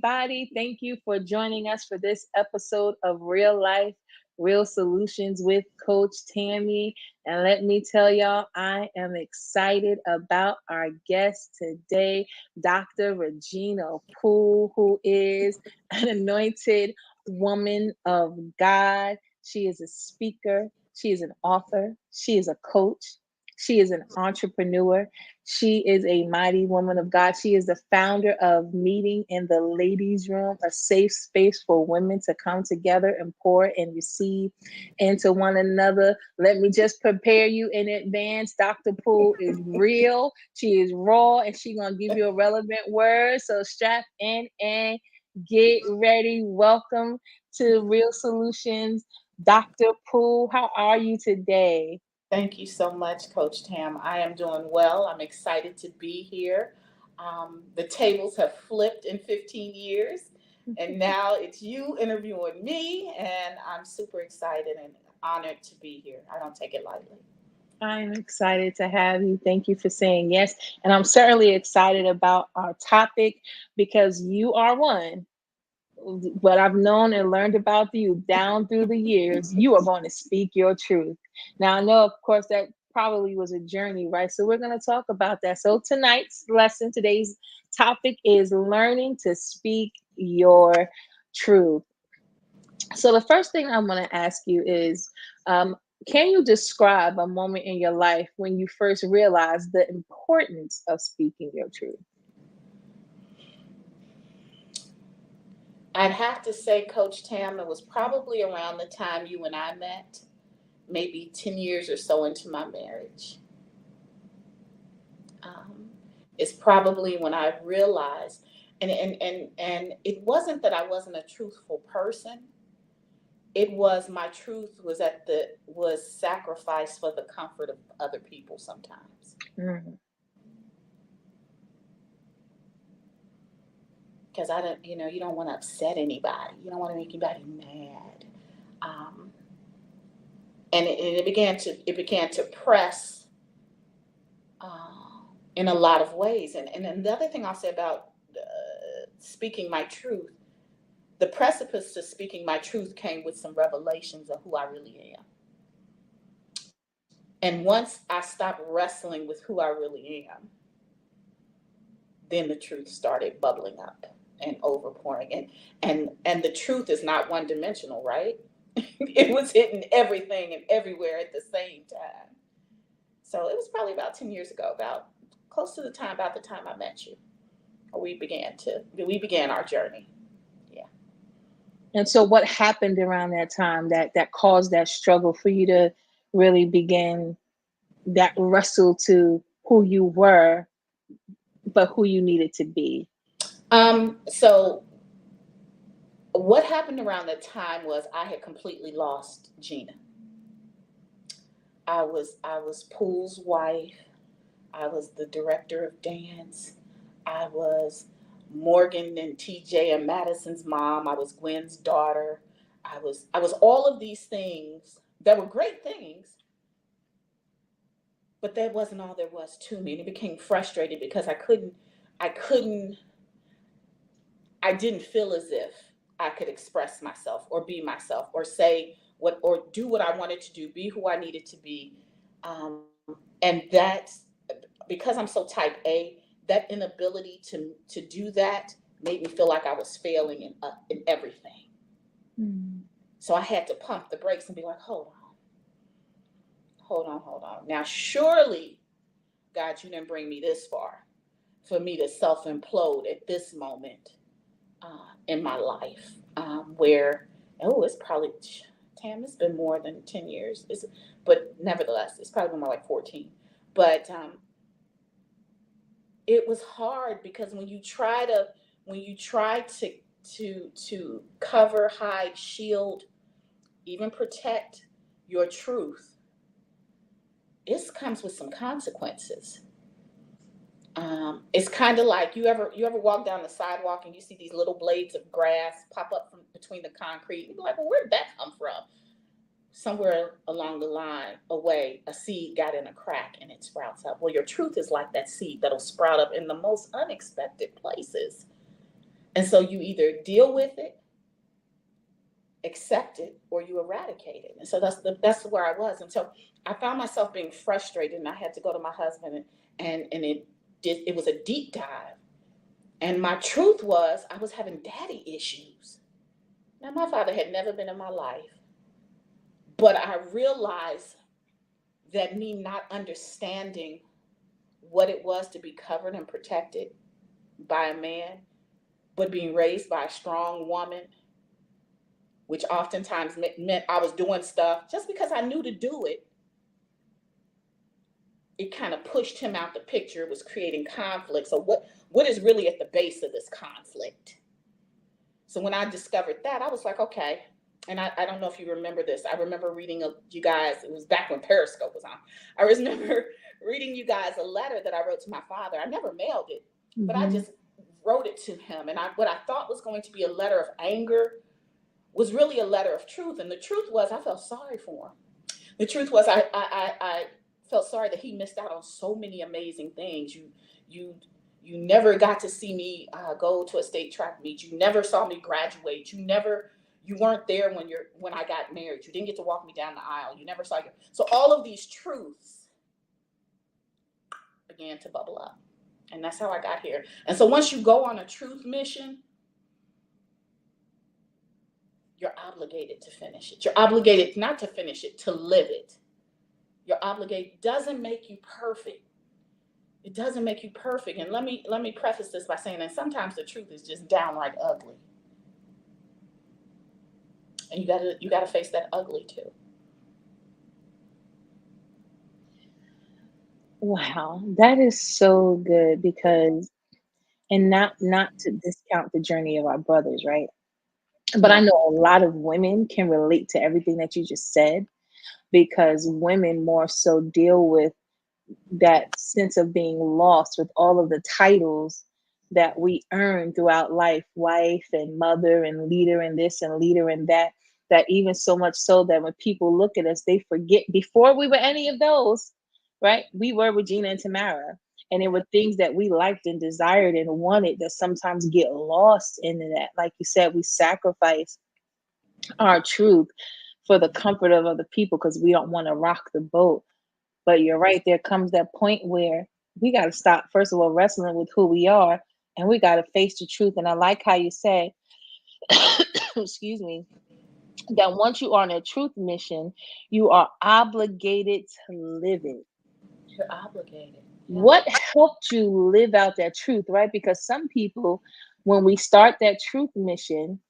everybody. Thank you for joining us for this episode of Real Life, Real Solutions with Coach Tami. And let me tell y'all, I am excited about our guest today, Dr. Regina Poole, who is an anointed woman of God. She is a speaker, she is an author, she is a coach, she is an entrepreneur. She is a mighty woman of God. She is the founder of Meeting in the Ladies' Room, a safe space for women to come together and pour and receive into one another. Let me just prepare you in advance. Dr. Poole is real. She is raw, and she's going to give you a relevant word. So strap in and get ready. Welcome to Real Solutions. Dr. Poole, how are you today? Thank you so much, Coach Tam. I am doing well. I'm excited to be here. The tables have flipped in 15 years, and now it's you interviewing me, and I'm super excited and honored to be here. I don't take it lightly. I'm excited to have you. Thank you for saying yes. And I'm certainly excited about our topic because you are one. What I've known and learned about you down through the years, you are going to speak your truth. Now, I know, of course, that probably was a journey, right? So, we're going to talk about that. So, today's topic is learning to speak your truth. So, the first thing I'm going to ask you is can you describe a moment in your life when you first realized the importance of speaking your truth? I'd have to say, Coach Tam, it was probably around the time you and I met, maybe 10 years or so into my marriage. Um, it's probably when I realized, and it wasn't that I wasn't a truthful person. It was my truth was sacrificed for the comfort of other people sometimes. Mm. Because I don't, you don't want to upset anybody. You don't want to make anybody mad. Um, and it began to press in a lot of ways. And then the other thing I'll say about speaking my truth, the precipice to speaking my truth came with some revelations of who I really am. And once I stopped wrestling with who I really am, then the truth started bubbling up and overpouring. And the truth is not one dimensional, right? It was hitting everything and everywhere at the same time. So it was probably about 10 years ago, about close to about the time I met you. We began our journey. Yeah. And so, what happened around that time that caused that struggle for you to really begin that wrestle to who you were, but who you needed to be? So what happened around that time was I had completely lost Gina. I was Poole's wife. I was the director of dance. I was Morgan and TJ and Madison's mom. I was Gwen's daughter. I was all of these things that were great things, but that wasn't all there was to me. And it became frustrating because I couldn't I didn't feel as if I could express myself or be myself or say what or do what I wanted to do, be who I needed to be. And that's because I'm so type A, that inability to do that made me feel like I was failing in everything. Mm. So I had to pump the brakes and be like, hold on, hold on, hold on. Now, surely, God, you didn't bring me this far for me to self implode at this moment in my life, where it's probably it's been more than 10 years. But nevertheless, it's probably been more like 14. But it was hard because when you try to cover, hide, shield, even protect your truth, it comes with some consequences. It's kind of like you ever walk down the sidewalk and you see these little blades of grass pop up from between the concrete. You're like, well, where did that come from? Somewhere along the line, away, a seed got in a crack and it sprouts up. Well, your truth is like that seed that'll sprout up in the most unexpected places. And so you either deal with it, accept it, or you eradicate it. And so that's where I was. And so I found myself being frustrated, and I had to go to my husband, and it was a deep dive. And my truth was I was having daddy issues. Now my father had never been in my life, but I realized that me not understanding what it was to be covered and protected by a man, but being raised by a strong woman, which oftentimes meant I was doing stuff just because I knew to do it. It kind of pushed him out the picture. It was creating conflict. So what is really at the base of this conflict? So when I discovered that, I was like, okay. And I don't know if you remember this. I remember reading you guys, it was back when Periscope was on. I remember reading you guys a letter that I wrote to my father. I never mailed it, but I just wrote it to him. And what I thought was going to be a letter of anger was really a letter of truth. And the truth was I felt sorry for him. The truth was I felt sorry that he missed out on so many amazing things. You you never got to see me go to a state track meet. You never saw me graduate. You weren't there when I got married. You didn't get to walk me down the aisle. You never saw it. So all of these truths began to bubble up. And that's how I got here. And so once you go on a truth mission, you're obligated to finish it. You're obligated not to finish it, to live it. You're obligated. Doesn't make you perfect. It doesn't make you perfect. And let me preface this by saying that sometimes the truth is just downright ugly. And you gotta face that ugly too. Wow, that is so good because, and not to discount the journey of our brothers, right? But I No. know a lot of women can relate to everything that you just said because women more so deal with that sense of being lost with all of the titles that we earn throughout life, wife and mother and leader and this and leader and that, that even so much so that when people look at us, they forget before we were any of those, right? We were Regina and Tamara. And it were things that we liked and desired and wanted that sometimes get lost into that. Like you said, we sacrifice our truth for the comfort of other people because we don't want to rock the boat. But you're right, there comes that point where we got to stop, first of all, wrestling with who we are, and we got to face the truth. And I like how you say, excuse me, that once you are on a truth mission, you are obligated to live it. You're obligated. Yeah. What helped you live out that truth, right? Because some people, when we start that truth mission,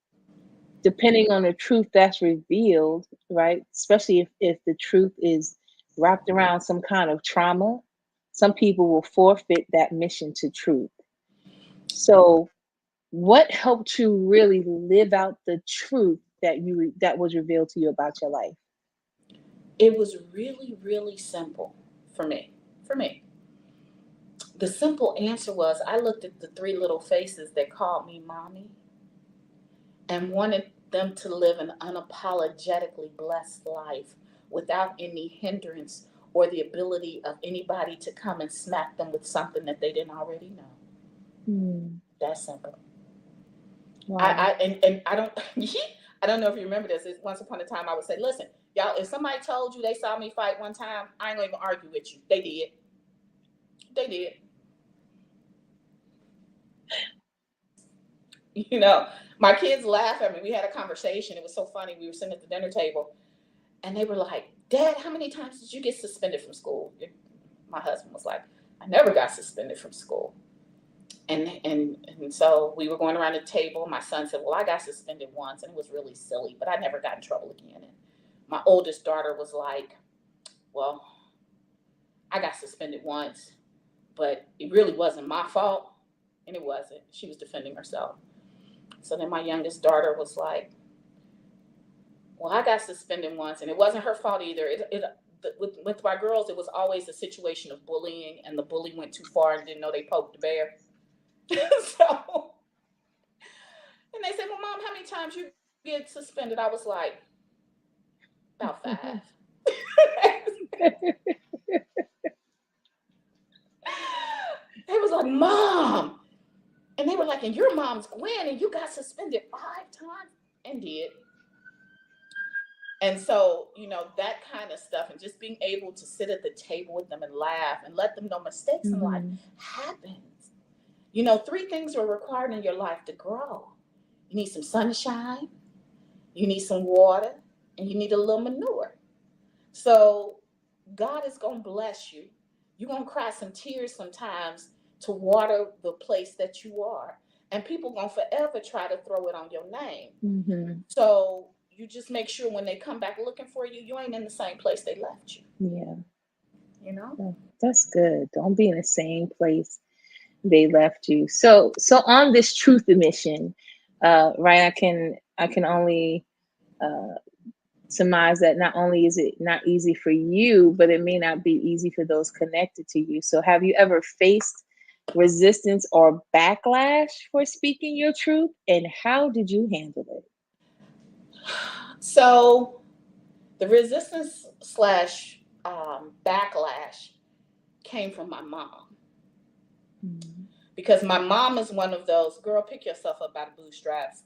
depending on the truth that's revealed, right? Especially if the truth is wrapped around some kind of trauma, some people will forfeit that mission to truth. So, what helped you really live out the truth that was revealed to you about your life? It was really, really simple for me. For me. The simple answer was I looked at the three little faces that called me mommy and wanted them to live an unapologetically blessed life without any hindrance or the ability of anybody to come and smack them with something that they didn't already know. Hmm. That's simple. Wow. And I don't I don't know if you remember this. Once upon a time I would say, listen, y'all, if somebody told you they saw me fight one time, I ain't gonna even argue with you. They did. They did. You know, my kids laugh at me. We had a conversation. It was so funny. We were sitting at the dinner table and they were like, Dad, how many times did you get suspended from school? My husband was like, I never got suspended from school. And so we were going around the table. My son said, well, I got suspended once and it was really silly, but I never got in trouble again. And my oldest daughter was like, well, I got suspended once, but it really wasn't my fault. And it wasn't. She was defending herself. So then my youngest daughter was like, well, I got suspended once and it wasn't her fault either. With my girls, it was always a situation of bullying and the bully went too far and didn't know they poked the bear. So, and they said, well, Mom, how many times you get suspended? I was like, about 5. They was like, Mom. And they were like, and your mom comes Gwen and you got suspended 5 times, and did. And so, that kind of stuff, and just being able to sit at the table with them and laugh and let them know mistakes in life Mm-hmm. happens. 3 things are required in your life to grow. You need some sunshine, you need some water, and you need a little manure. So God is going to bless you. You're going to cry some tears sometimes to water the place that you are. And people going to forever try to throw it on your name. Mm-hmm. So you just make sure when they come back looking for you, you ain't in the same place they left you. Yeah. You know? Oh, that's good. Don't be in the same place they left you. So on this truth mission, right? I can only uh, surmise that not only is it not easy for you, but it may not be easy for those connected to you. So have you ever faced resistance or backlash for speaking your truth, and how did you handle it? So the resistance slash backlash came from my mom. Mm-hmm. Because my mom is one of those, girl, pick yourself up by the bootstraps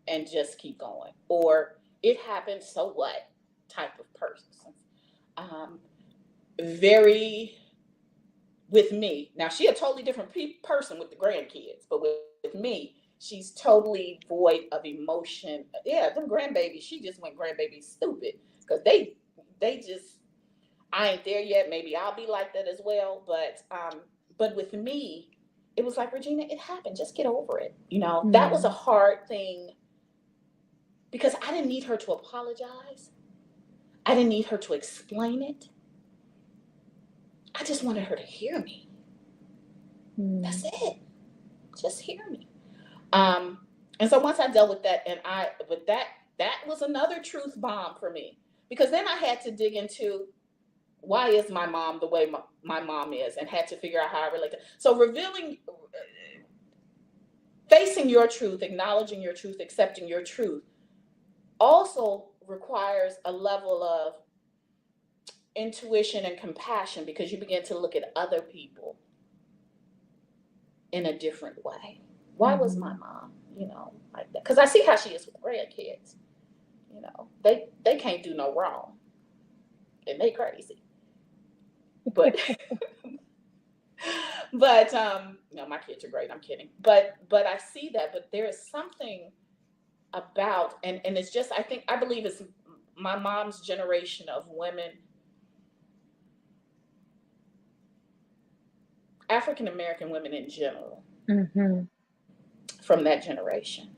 and just keep going. Or it happened, so what type of person. Um, very, with me. Now, she a totally different person with the grandkids, but with me, she's totally void of emotion. Yeah, them grandbabies, she just went grandbaby stupid because they just, I ain't there yet. Maybe I'll be like that as well. But with me, it was like, Regina, it happened. Just get over it. That was a Mm-hmm. hard thing because I didn't need her to apologize. I didn't need her to explain it. I just wanted her to hear me. That's it. Just hear me. Um, and so once I dealt with that, but that was another truth bomb for me because then I had to dig into why is my mom the way my mom is, and had to figure out how I relate to. So facing your truth, acknowledging your truth, accepting your truth also requires a level of intuition and compassion because you begin to look at other people in a different way. Why was my Mm-hmm. mom, like that? Because I see how she is with grandkids. They can't do no wrong, and they crazy. But no, my kids are great. I'm kidding. But I see that. But there is something about, and it's just, I believe it's my mom's generation of women, African American women in general, Mm-hmm. from that generation.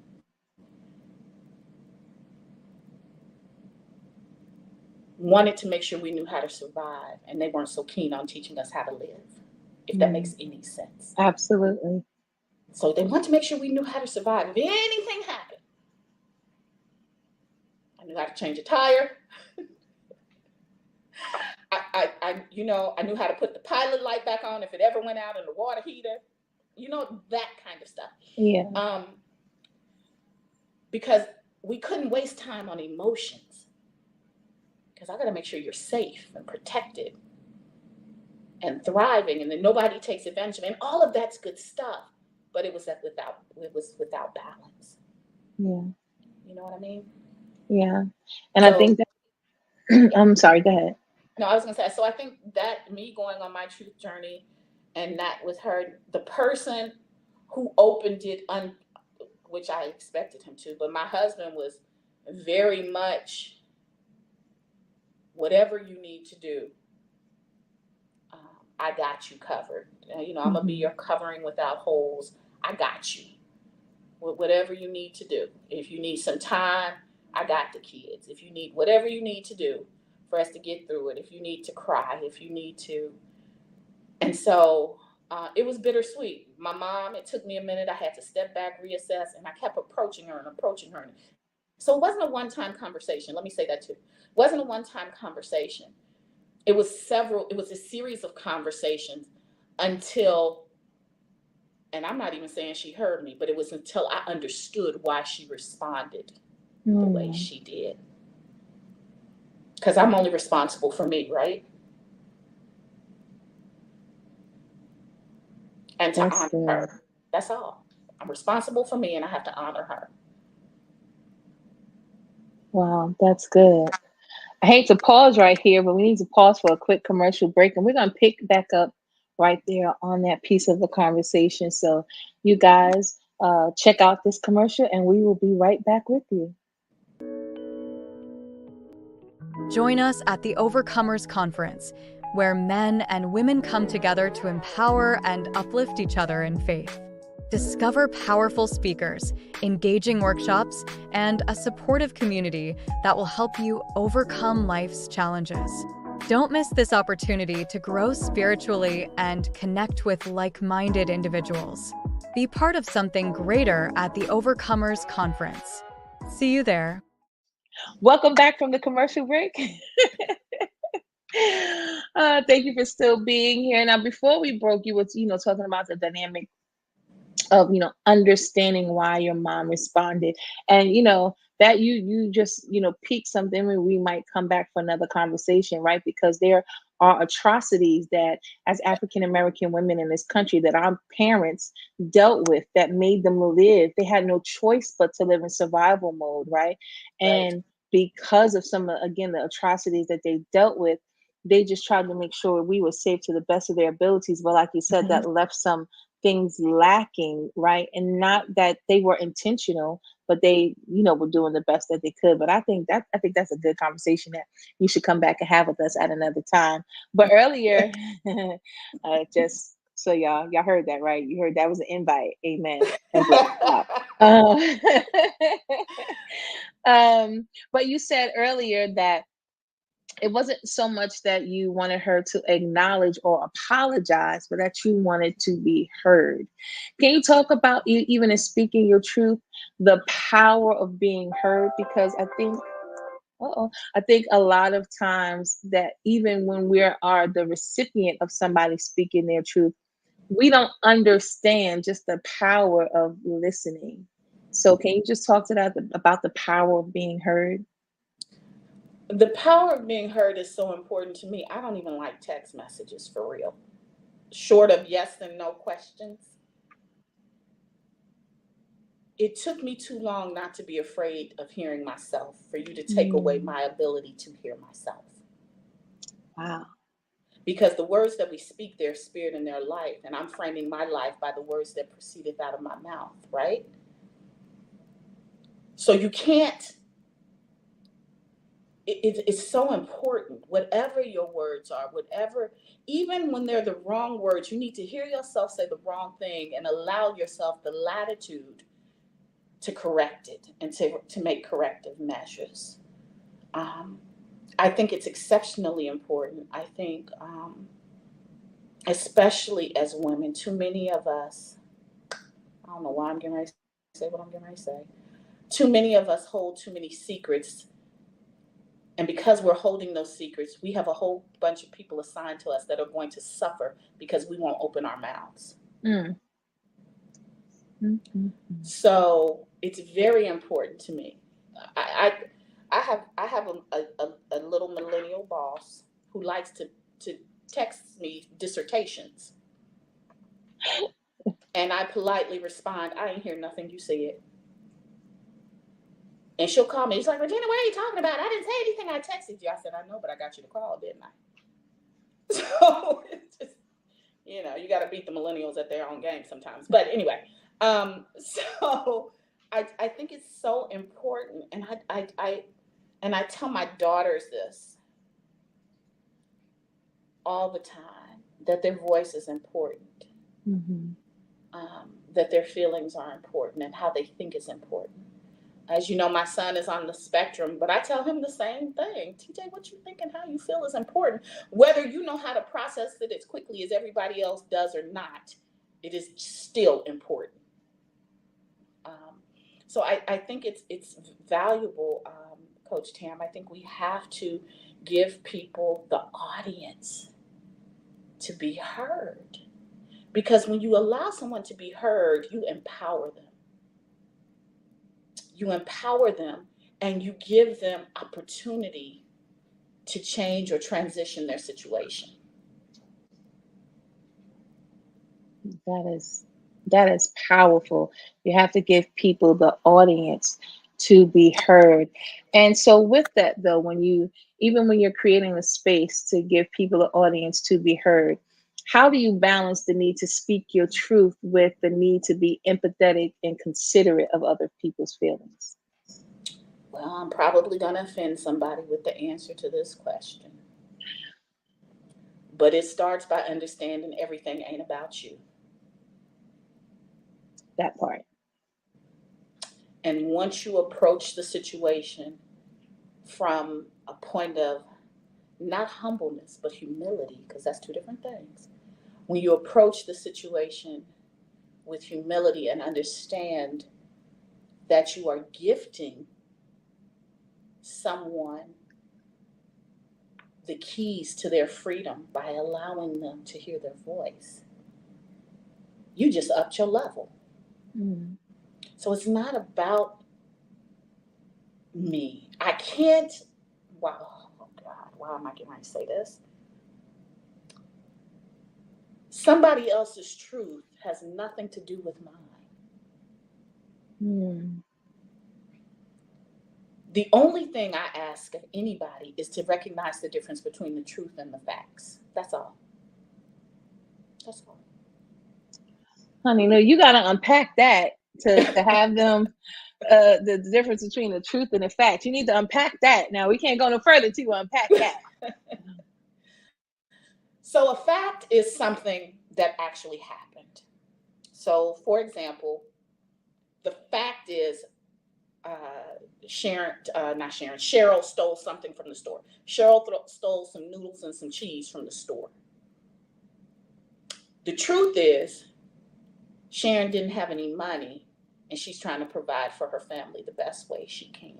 Wanted to make sure we knew how to survive, and they weren't so keen on teaching us how to live, if that Mm. makes any sense. Absolutely. So they want to make sure we knew how to survive. If anything happened, I knew how to change a tire. I knew how to put the pilot light back on if it ever went out in the water heater. That kind of stuff. Yeah. Um, because we couldn't waste time on emotions. Because I got to make sure you're safe and protected and thriving, and then nobody takes advantage of it. And all of that's good stuff, but it was without balance. Yeah. You know what I mean? Yeah. And I So think that yeah. I'm sorry, go ahead. No, I was gonna say. So I think that me going on my truth journey, and that with her, the person who opened it, which I expected him to, but my husband was very much, whatever you need to do, I got you covered. I'm gonna be Mm-hmm. your covering without holes. I got you. Whatever you need to do. If you need some time, I got the kids. If you need whatever you need to do for us to get through it, if you need to cry, if you need to. And so it was bittersweet. My mom, it took me a minute. I had to step back, reassess, and I kept approaching her and approaching her. So it wasn't a one-time conversation. Let me say that too. It wasn't a one-time conversation. It was a series of conversations until, and I'm not even saying she heard me, but it was until I understood why she responded the way Mm. she did. Because I'm only responsible for me, right? And to That's honor good. her. That's all. I'm responsible for me, and I have to honor her. Wow, that's good. I hate to pause right here, but we need to pause for a quick commercial break, and we're going to pick back up right there on that piece of the conversation. So, you guys, check out this commercial, and we will be right back with you. Join us at the Overcomers Conference, where men and women come together to empower and uplift each other in faith. Discover powerful speakers, engaging workshops, and a supportive community that will help you overcome life's challenges. Don't miss this opportunity to grow spiritually and connect with like-minded individuals. Be part of something greater at the Overcomers Conference. See you there. Welcome back from the commercial break. Thank you for still being here. Now, before we broke, you was talking about the dynamic of understanding why your mom responded, and that you just piqued something where we might come back for another conversation, right? Because there are atrocities that, as African American women in this country, that our parents dealt with, that made them live. They had no choice but to live in survival mode, right? Right. And because of some again the atrocities that they dealt with, they just tried to make sure we were safe to the best of their abilities. But like you said, Mm-hmm. that left some things lacking, right? And not that they were intentional, but they, were doing the best that they could. But I think that's a good conversation that you should come back and have with us at another time. But earlier, just so y'all heard that, right? You heard that was an invite. Amen. And bless God. But you said earlier that it wasn't so much that you wanted her to acknowledge or apologize, but that you wanted to be heard. Can you talk about, even in speaking your truth, the power of being heard? Because I think a lot of times that even when we are the recipient of somebody speaking their truth, we don't understand just the power of listening. So can you just talk to that about the power of being heard? The power of being heard is so important to me. I don't even like text messages for real. Short of yes and no questions. It took me too long not to be afraid of hearing myself, for you to take away Mm, my ability to hear myself. wow. Because the words that we speak, their spirit and their life, and I'm framing my life by the words that proceedeth out of my mouth, right? So you can't, it's so important. Whatever your words are, whatever, even when they're the wrong words, you need to hear yourself say the wrong thing and allow yourself the latitude to correct it and to make corrective measures. Um, I think it's exceptionally important. I think, especially as women, too many of us, I don't know why I'm getting ready to say what I'm getting ready to say. Too many of us hold too many secrets. And because we're holding those secrets, we have a whole bunch of people assigned to us that are going to suffer because we won't open our mouths. Mm, mm, mm, mm. So it's very important to me. I have a little millennial boss who likes to text me dissertations, and I politely respond, "I ain't hear nothing you said." And she'll call me. She's like, "Regina, what are you talking about? I didn't say anything. I texted you." I said, "I know, but I got you to call, didn't I?" So it's just, you got to beat the millennials at their own game sometimes. But anyway, so I think it's so important, and I tell my daughters this all the time, that their voice is important, Mhm. that their feelings are important, and how they think is important. As you know, my son is on the spectrum, but I tell him the same thing. TJ, what you think and how you feel is important. Whether you know how to process it as quickly as everybody else does or not, it is still important. Um, so I think it's valuable, Coach Tam. I think we have to give people the audience to be heard. Because when you allow someone to be heard, you empower them. You empower them and you give them opportunity to change or transition their situation. That is. That is powerful. You have to give people the audience to be heard. And so with that though, even when you're creating a space to give people the audience to be heard, how do you balance the need to speak your truth with the need to be empathetic and considerate of other people's feelings? Well, I'm probably going to offend somebody with the answer to this question. But it starts by understanding everything ain't about you. That part. And once you approach the situation from a point of not humbleness, but humility, because that's two different things. When you approach the situation with humility and understand that you are gifting someone the keys to their freedom by allowing them to hear their voice, you just upped your level. Mm. So it's not about me. I can't, wow, oh God, why am I getting ready to say this? Somebody else's truth has nothing to do with mine. Mm. The only thing I ask of anybody is to recognize the difference between the truth and the facts. That's all. That's all. Honey, no, you got to unpack that to have them the difference between the truth and the fact. You need to unpack that. Now we can't go no further to unpack that. So a fact is something that actually happened. So, for example, the fact is Cheryl stole something from the store. Cheryl stole some noodles and some cheese from the store. The truth is, Sharon didn't have any money and she's trying to provide for her family the best way she can.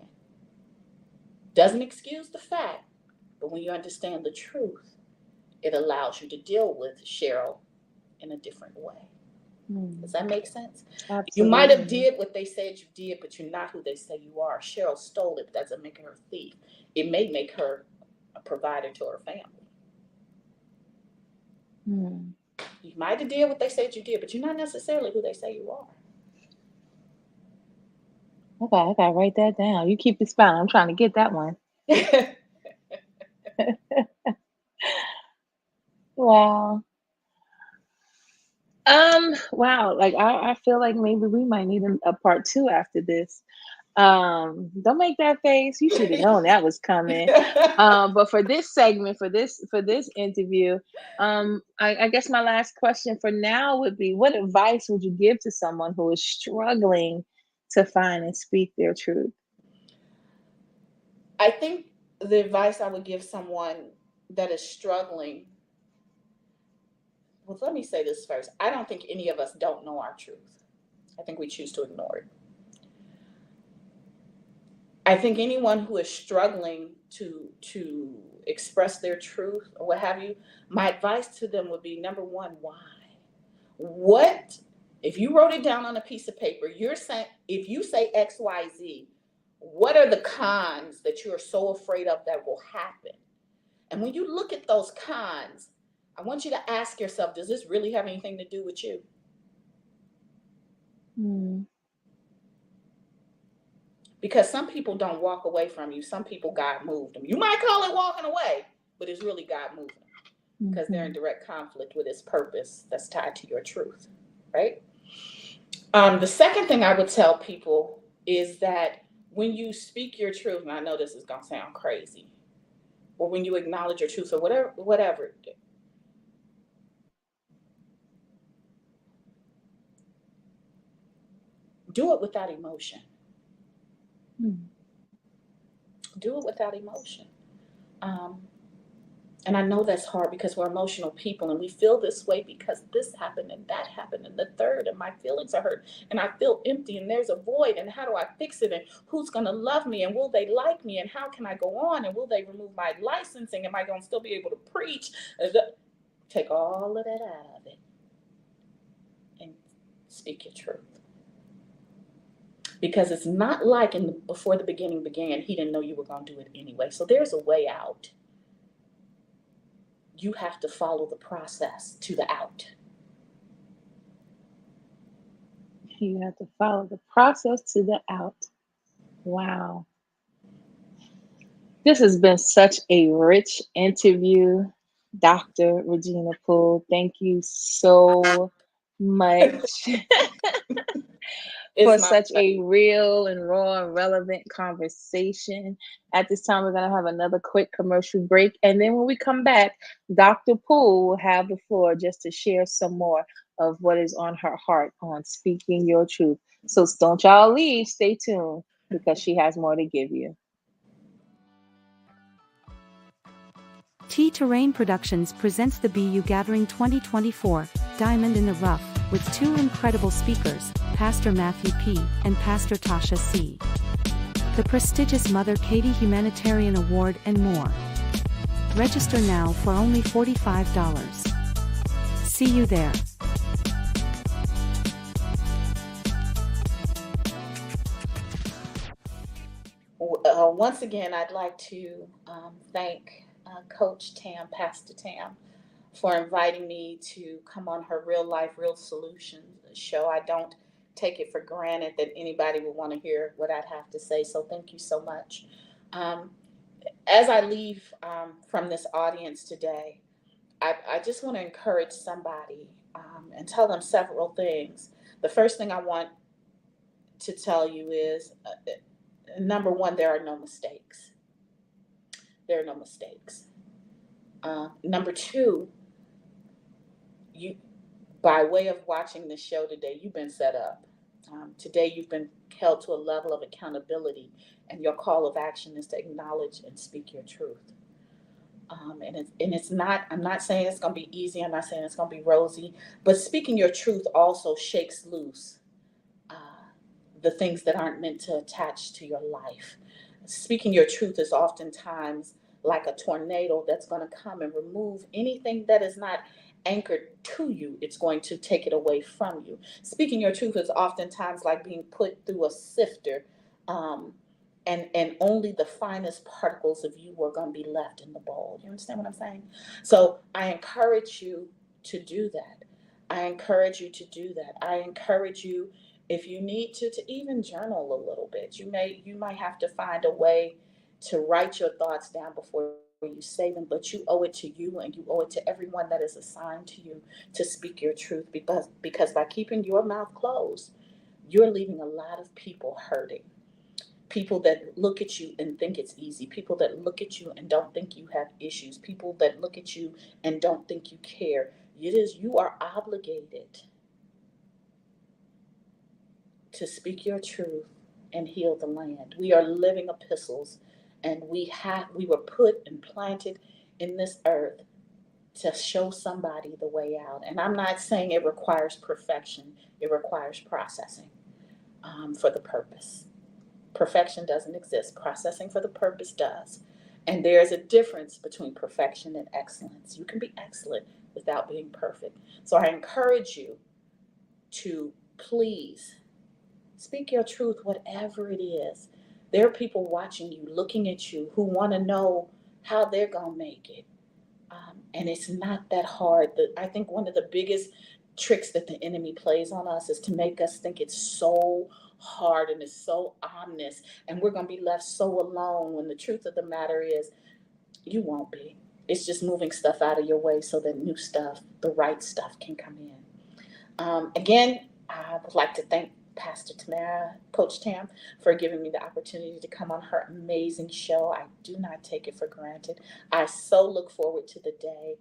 Doesn't excuse the fact, but when you understand the truth, it allows you to deal with Cheryl in a different way. Does that make sense? Absolutely. You might have did what they said you did, but you're not who they say you are. Cheryl stole it, but that doesn't make her a thief. It may make her a provider to her family. Mm. You might have did what they said you did, but you're not necessarily who they say you are. Okay, I gotta write that down. You keep it spelling. I'm trying to get that one. Wow. Wow. Like I feel like maybe we might need a part two after this. Don't make that face. You should have known that was coming. But for this segment, for this interview, I guess my last question for now would be, what advice would you give to someone who is struggling to find and speak their truth? I think the advice I would give someone that is struggling, well, let me say this first. I don't think any of us don't know our truth. I think we choose to ignore it. I think anyone who is struggling to express their truth or what have you, my advice to them would be, number one, why? What, if you wrote it down on a piece of paper, you're saying, if you say X, Y, Z, what are the cons that you are so afraid of that will happen? And when you look at those cons, I want you to ask yourself, does this really have anything to do with you? Mm. Because some people don't walk away from you. Some people, God moved them. You might call it walking away, but it's really God moving them because they're in direct conflict with His purpose that's tied to your truth, right? The second thing I would tell people is that when you speak your truth, and I know this is going to sound crazy, or when you acknowledge your truth or whatever, do it without emotion. Do it without emotion. And I know that's hard because we're emotional people and we feel this way because this happened and that happened and the third, and my feelings are hurt and I feel empty and there's a void, and how do I fix it, and who's going to love me, and will they like me, and how can I go on, and will they remove my licensing, am I going to still be able to preach? Take all of that out of it and speak your truth. Because it's not like before the beginning began, He didn't know you were going to do it anyway. So there's a way out. You have to follow the process to the out. You have to follow the process to the out. Wow. This has been such a rich interview, Dr. Regina Poole. Thank you so much It's for my such pleasure. a real and raw and relevant conversation. At this time, we're going to have another quick commercial break. And then when we come back, Dr. Poole will have the floor just to share some more of what is on her heart on speaking your truth. So don't y'all leave. Stay tuned because she has more to give you. T Terrain Productions presents the BU Gathering 2024, Diamond in the Rough, with two incredible speakers, Pastor Matthew P. and Pastor Tasha C. The prestigious Mother Katie Humanitarian Award and more. Register now for only $45. See you there. Once again, I'd like to thank Coach Tam, Pastor Tam, for inviting me to come on her Real Life, Real Solutions show. I don't take it for granted that anybody would want to hear what I'd have to say, so thank you so much. Um, as I leave from this audience today, I just want to encourage somebody and tell them several things. The first thing I want to tell you is number one, there are no mistakes. There are no mistakes. Number two, you, by way of watching this show today, you've been set up. Today, you've been held to a level of accountability, and your call of action is to acknowledge and speak your truth. And it's not. I'm not saying it's going to be easy. I'm not saying it's going to be rosy. But speaking your truth also shakes loose uh, the things that aren't meant to attach to your life. Speaking your truth is oftentimes like a tornado that's going to come and remove anything that is not anchored to you. It's going to take it away from you. Speaking your truth is oftentimes like being put through a sifter, um, and only the finest particles of you are going to be left in the bowl. You understand what I'm saying? So I encourage you to do that. I encourage you to do that. I encourage you, if you need to even journal a little bit. You might have to find a way to write your thoughts down before you say them, but you owe it to you and you owe it to everyone that is assigned to you to speak your truth, because by keeping your mouth closed, you're leaving a lot of people hurting. People that look at you and think it's easy, people that look at you and don't think you have issues, people that look at you and don't think you care. You are obligated to speak your truth and heal the land. We are living epistles, and we were put and planted in this earth to show somebody the way out. And I'm not saying it requires perfection. It requires processing for the purpose. Perfection doesn't exist. Processing for the purpose does. And there's a difference between perfection and excellence. You can be excellent without being perfect. So I encourage you to please speak your truth, whatever it is. There are people watching you, looking at you, who want to know how they're going to make it. And it's not that hard. I think one of the biggest tricks that the enemy plays on us is to make us think it's so hard and it's so ominous, and we're going to be left so alone, when the truth of the matter is, you won't be. It's just moving stuff out of your way so that new stuff, the right stuff, can come in. Again, I would like to thank Pastor Tamara, Coach Tam, for giving me the opportunity to come on her amazing show. I do not take it for granted. I so look forward to the day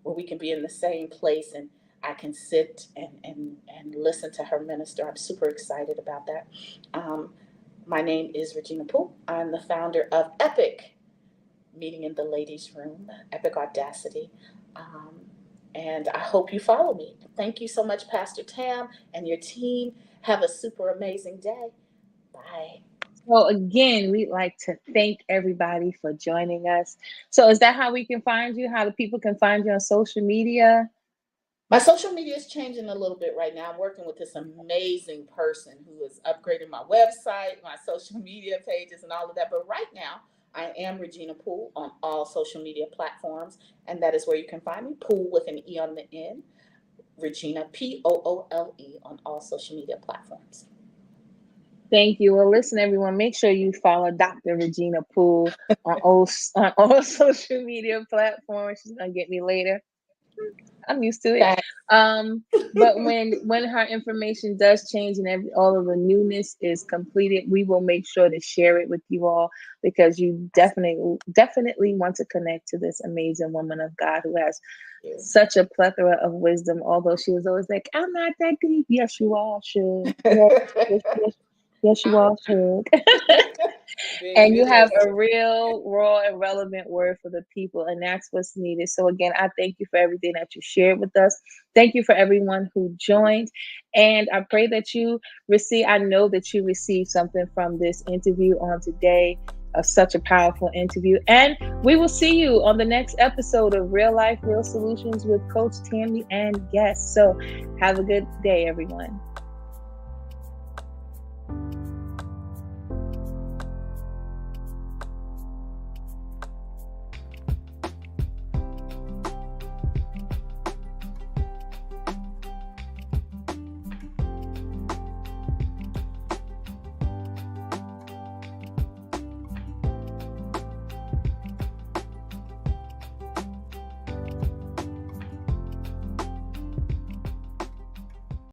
where we can be in the same place and I can sit and listen to her minister. I'm super excited about that. Um, my name is Regina Poole. I'm the founder of Epic Meeting in the Ladies' Room, Epic Audacity. Um, and I hope you follow me. Thank you so much, Pastor Tam and your team. Have a super amazing day. Bye. So again, we'd like to thank everybody for joining us. So is that how we can find you? How the people can find you on social media? My social media is changing a little bit right now. I'm working with this amazing person who is upgrading my website, my social media pages, and all of that. But right now, I am Regina Poole on all social media platforms, and that is where you can find me. Poole with an E on the end. Regina, Poole, on all social media platforms. Thank you. Well, listen, everyone, make sure you follow Dr. Regina Poole on all social media platforms. She's gonna get me later. I'm used to it. That But when her information does change and all of the newness is completed, we will make sure to share it with you all, because you definitely want to connect to this amazing woman of God who has such a plethora of wisdom. Although she was always like, "I'm not that deep." Yes, you all should. Yes, you all should. And Baby, you have a listen. real, raw, and relevant word for the people, and that's what's needed. So again, I thank you for everything that you shared with us. Thank you for everyone who joined, and I pray that you receive. I know that you received something from this interview on today. Such a powerful interview, and we will see you on the next episode of Real Life, Real Solutions with Coach Tami and guests. So have a good day, everyone.